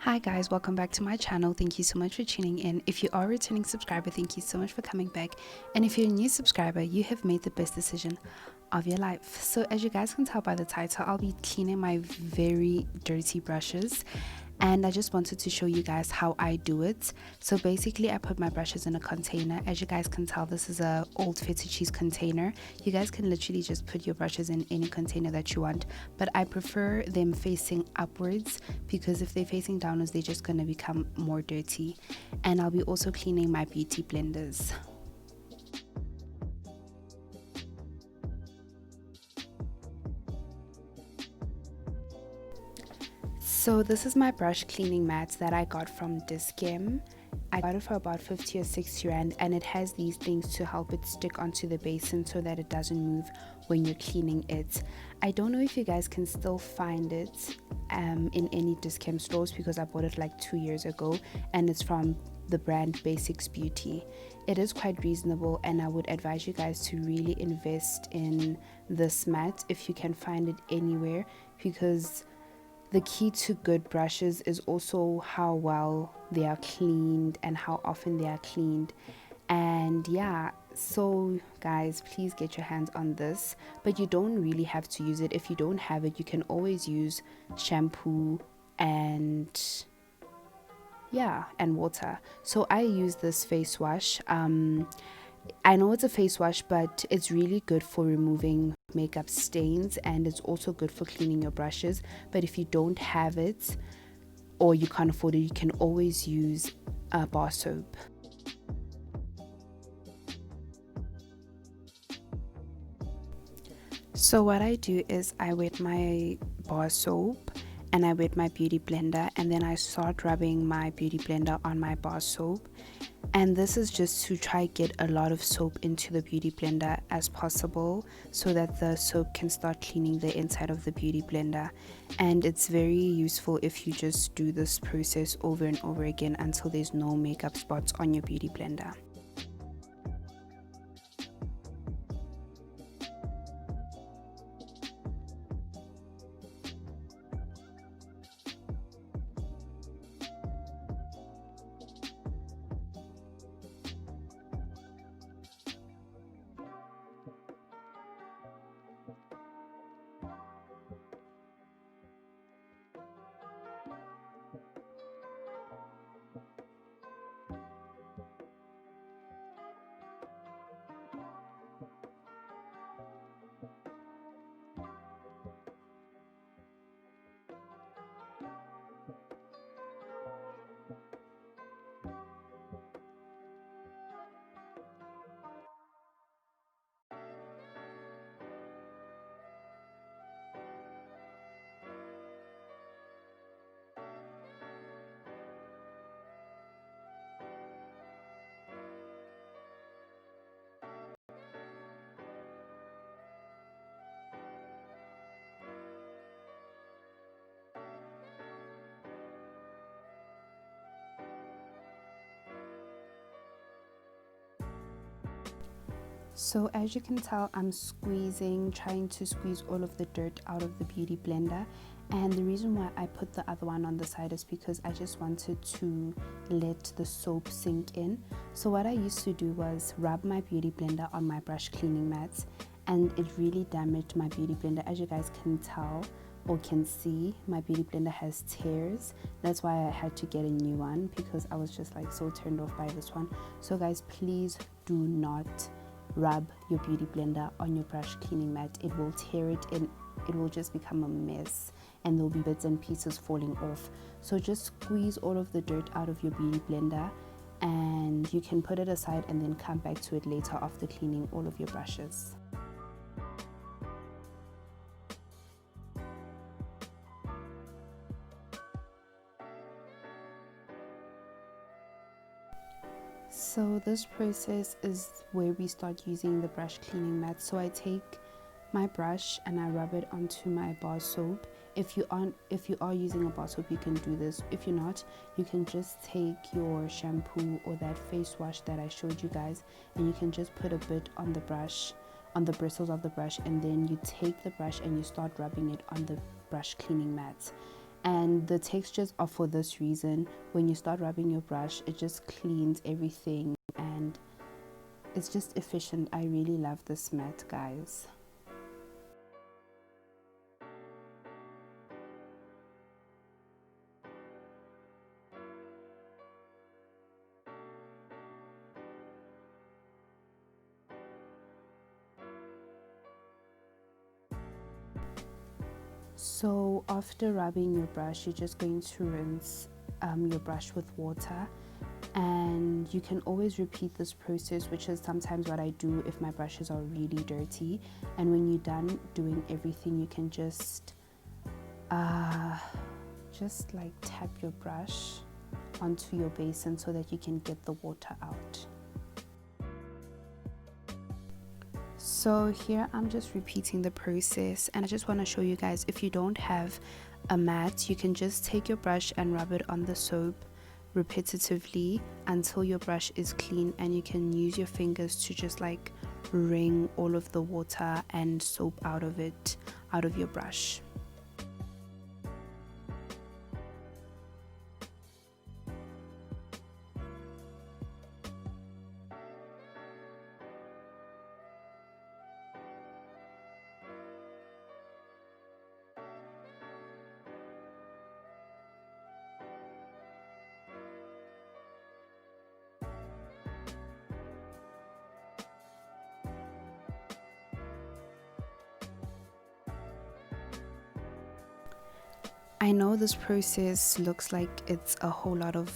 Hi guys, welcome back to my channel. Thank you so much for tuning in. If you are a returning subscriber, thank you so much for coming back. And if you're a new subscriber, you have made the best decision of your life. So as you guys can tell by the title, I'll be cleaning my very dirty brushes. And I just wanted to show you guys how I do it. So basically I put my brushes in a container. As you guys can tell, this is a old feta cheese container. You guys can literally just put your brushes in any container that you want, but I prefer them facing upwards because if they're facing downwards, they're just going to become more dirty. And I'll be also cleaning my beauty blenders. So this is my brush cleaning mat that I got from Discam. I got it for about 50 or 60 rand, and it has these things to help it stick onto the basin so that it doesn't move when you're cleaning it. I don't know if you guys can still find it in any Discam stores because I bought it like 2 years ago, and it's from the brand Basics Beauty. It is quite reasonable, and I would advise you guys to really invest in this mat if you can find it anywhere, because the key to good brushes is also how well they are cleaned and how often they are cleaned. And yeah, so guys, please get your hands on this, but you don't really have to use it. If you don't have it, you can always use shampoo and water. So I use this face wash. I know it's a face wash, but it's really good for removing makeup stains, and it's also good for cleaning your brushes. But if you don't have it or you can't afford it, you can always use a bar soap. So what I do is I wet my bar soap and I wet my beauty blender, and then I start rubbing my beauty blender on my bar soap. And this is just to try get a lot of soap into the beauty blender as possible so that the soap can start cleaning the inside of the beauty blender. And it's very useful if you just do this process over and over again until there's no makeup spots on your beauty blender. So as you can tell, I'm trying to squeeze all of the dirt out of the beauty blender. And the reason why I put the other one on the side is because I just wanted to let the soap sink in. So what I used to do was rub my beauty blender on my brush cleaning mats, and it really damaged my beauty blender. As you guys can tell or can see, my beauty blender has tears. That's why I had to get a new one, because I was just like so turned off by this one. So guys, please do not rub your beauty blender on your brush cleaning mat. It will tear it and it will just become a mess, and there'll be bits and pieces falling off. So just squeeze all of the dirt out of your beauty blender, and you can put it aside and then come back to it later after cleaning all of your brushes. So this process is where we start using the brush cleaning mat. So I take my brush and I rub it onto my bar soap. If you are using a bar soap, you can do this. If you're not, you can just take your shampoo or that face wash that I showed you guys, and you can just put a bit on the brush, on the bristles of the brush, and then you take the brush and you start rubbing it on the brush cleaning mat. And the textures are for this reason. When you start rubbing your brush, it just cleans everything and it's just efficient. I really love this mat, guys. So after rubbing your brush, you're just going to rinse your brush with water, and you can always repeat this process, which is sometimes what I do if my brushes are really dirty. And when you're done doing everything, you can just like tap your brush onto your basin so that you can get the water out. So here I'm just repeating the process, and I just want to show you guys, if you don't have a mat, you can just take your brush and rub it on the soap repetitively until your brush is clean, and you can use your fingers to just like wring all of the water and soap out of your brush. I know this process looks like it's a whole lot of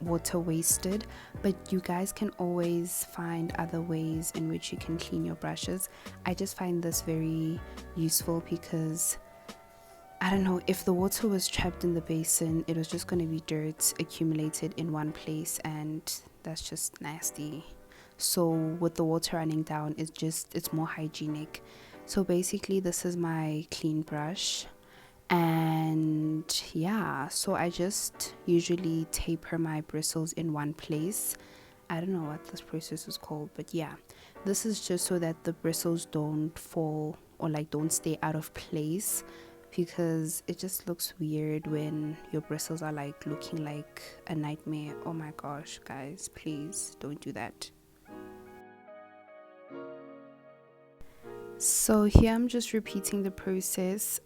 water wasted, but you guys can always find other ways in which you can clean your brushes. I just find this very useful because I don't know, if the water was trapped in the basin, it was just going to be dirt accumulated in one place, and that's just nasty. So with the water running down, it's more hygienic. So basically this is my clean brush. And yeah, so I just usually taper my bristles in one place. I don't know what this process is called, but yeah, this is just so that the bristles don't fall or like don't stay out of place, because it just looks weird when your bristles are like looking like a nightmare. Oh my gosh, guys, please don't do that. So here I'm just repeating the process.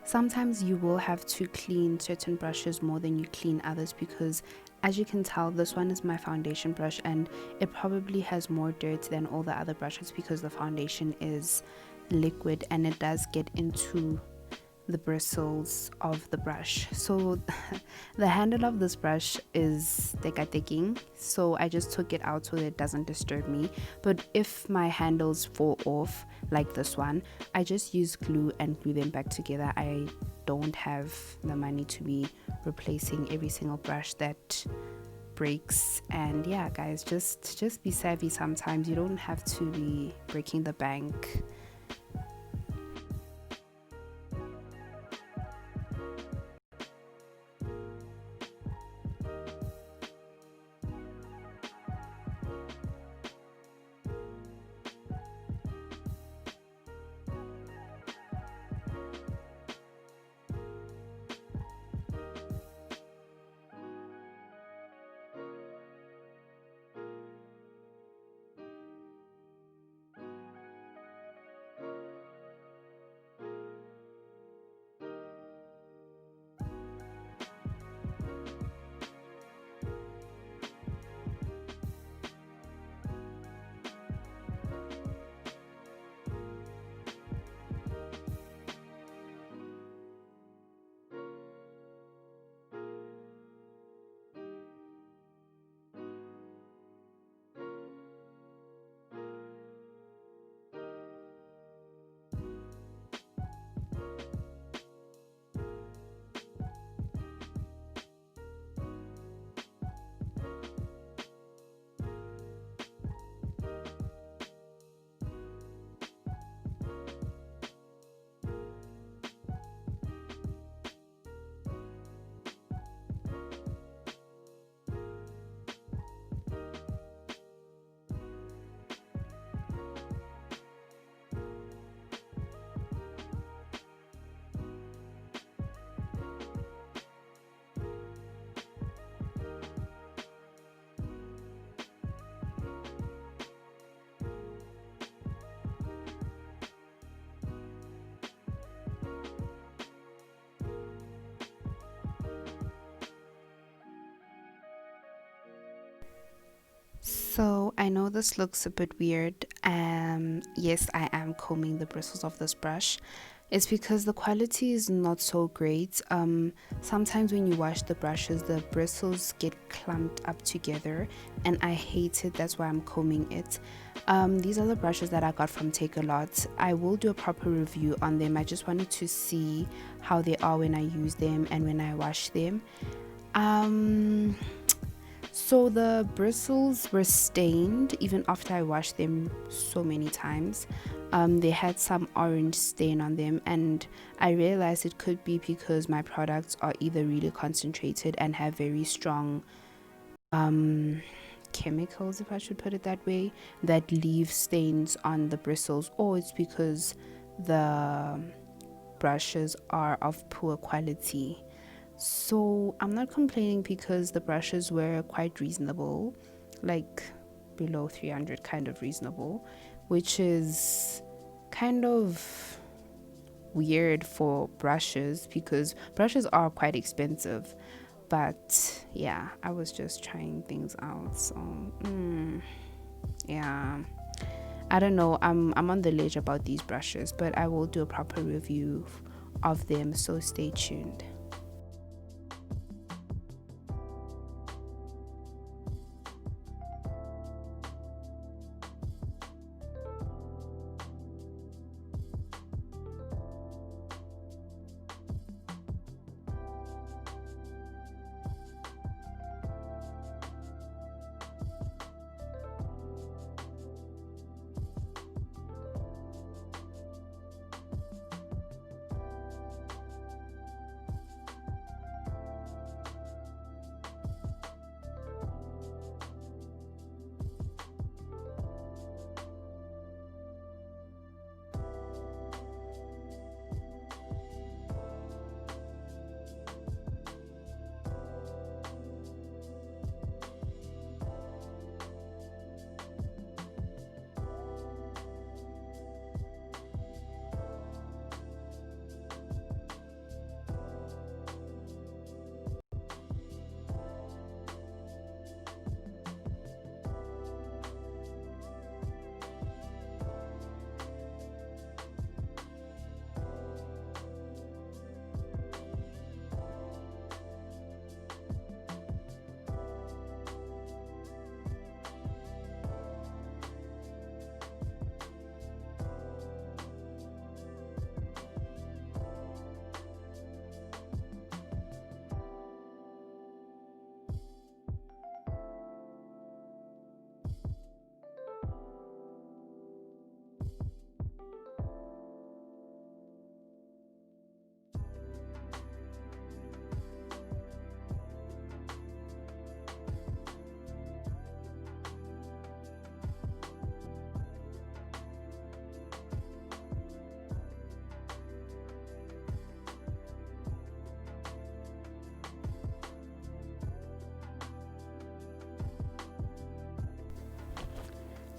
Sometimes you will have to clean certain brushes more than you clean others, because as you can tell, this one is my foundation brush and it probably has more dirt than all the other brushes because the foundation is liquid and it does get into the bristles of the brush. So the handle of this brush is teka-taking, so I just took it out so that it doesn't disturb me. But if my handles fall off like this one, I just use glue and glue them back together. I don't have the money to be replacing every single brush that breaks. And yeah, guys, just be savvy sometimes. You don't have to be breaking the bank. this looks a bit weird. Yes, I am combing the bristles of this brush. It's because the quality is not so great. Sometimes when you wash the brushes, the bristles get clumped up together, and I hate it. That's why I'm combing it. These are the brushes that I got from Take a Lot. I will do a proper review on them. I just wanted to see how they are when I use them and when I wash them. So the bristles were stained even after I washed them so many times. They had some orange stain on them, and I realized it could be because my products are either really concentrated and have very strong chemicals, if I should put it that way, that leave stains on the bristles, or it's because the brushes are of poor quality. So I'm not complaining because the brushes were quite reasonable, like below 300, kind of reasonable, which is kind of weird for brushes because brushes are quite expensive. But yeah, I was just trying things out. So yeah, I don't know. I'm on the ledge about these brushes, but I will do a proper review of them. So stay tuned.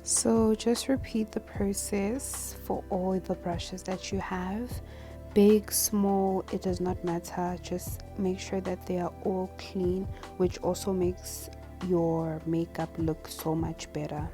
So just repeat the process for all the brushes that you have. Big, small, it does not matter. Just make sure that they are all clean, which also makes your makeup look so much better.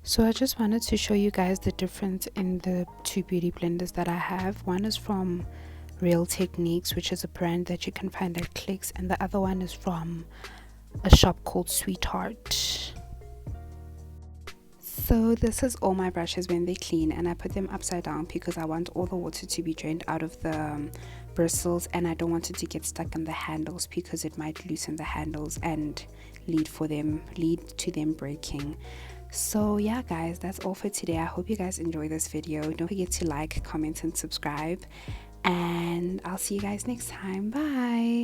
So I just wanted to show you guys the difference in the two beauty blenders that I have. One is from Real Techniques, which is a brand that you can find at Clicks, and the other one is from a shop called Sweetheart. So this is all my brushes when they clean, and I put them upside down because I want all the water to be drained out of the bristles, and I don't want it to get stuck in the handles because it might loosen the handles and lead to them breaking. So yeah guys, that's all for today. I hope you guys enjoy this video. Don't forget to like, comment and subscribe, and I'll see you guys next time. Bye.